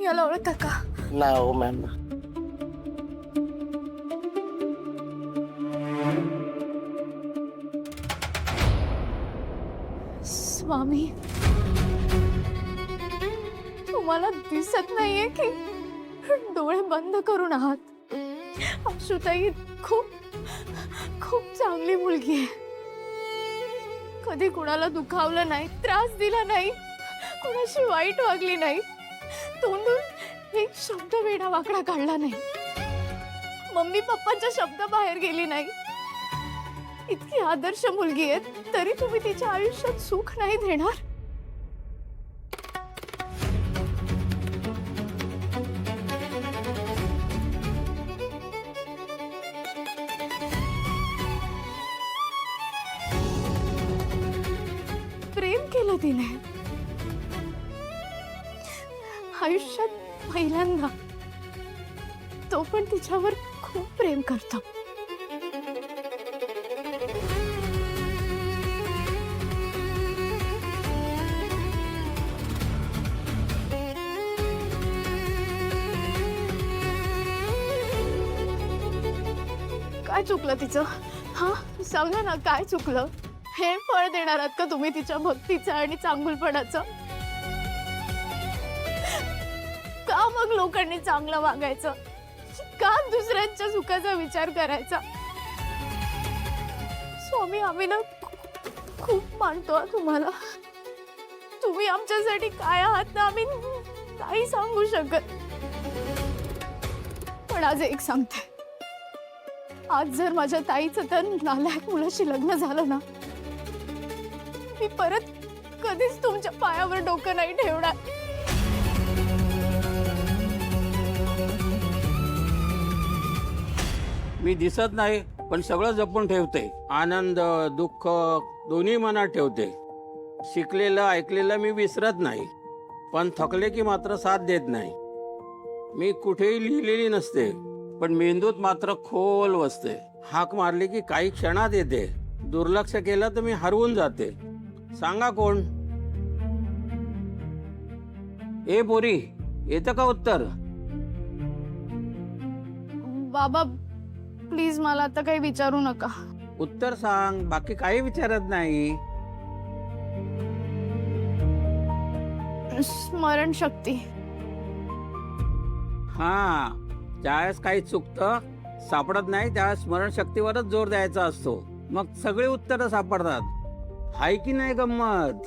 तुम्ही याला ओळखता का? नाही हो मॅम. स्वामी, तुम्हाला दिसत नाहीये की डोळे बंद करून आहात? अक्षुताई खूप खूप चांगली मुलगी आहे. कधी कुणाला दुखावलं नाही, त्रास दिला नाही, कुणाशी वाईट वागली नाही, तोंडून एक शब्द वेडा वाकडा काढला नाही, मम्मी पप्पांचा शब्द बाहेर गेली नाही. इतकी आदर्श मुलगी आहे तरी तुम्ही तिच्या आयुष्यात सुख नाही देणार? प्रेम केलं तिने आयुष्यात पहिल्यांदा, तो पण तिच्यावर खूप प्रेम करतो. काय चुकलं तिचं? हा, सांगा ना, काय चुकलं? हे फळ देणार आहात का तुम्ही तिच्या भक्तीचं आणि चांगुलपणाचं? का मग लोकांनी चांगलं वागायचं? का दुसऱ्यांच्या सुखाचा विचार करायचा? स्वामी, आम्ही ना खूप मानतो तुम्हाला. तुम्ही आमच्यासाठी काय आहात ना आम्ही काही सांगू शकत. पण आज एक सांगते, आज जर माझ्या ताईचं तर नालायक मुलाशी लग्न झालं ना, मी परत कधीच तुमच्या पायावर डोकं नाही ठेवणार. मी दिसत नाही पण सगळं जपून ठेवते. आनंद दुःख दोन्ही मनात ठेवते. शिकलेलं ऐकलेलं मी विसरत नाही, पण थकले की मात्र साथ देत नाही. मी कुठेही लिहिलेली नसते पण मेंदूत मात्र खोल बसते. हाक मारली की काही क्षणात येते. दुर्लक्ष केलं तर मी हरवून जाते. सांगा कोण? ए पोरी, येतं का उत्तर? बाबा प्लीज मला आता काही विचारू नका. उत्तर सांग, बाकी काही विचारत नाही. स्मरण शक्ती. हा, ज्यावेळेस काही चुकतं सापडत नाही त्यावेळेस स्मरणशक्तीवरच जोर द्यायचा असतो. मग सगळे उत्तरं सापडतात. हाय की नाही गंमत?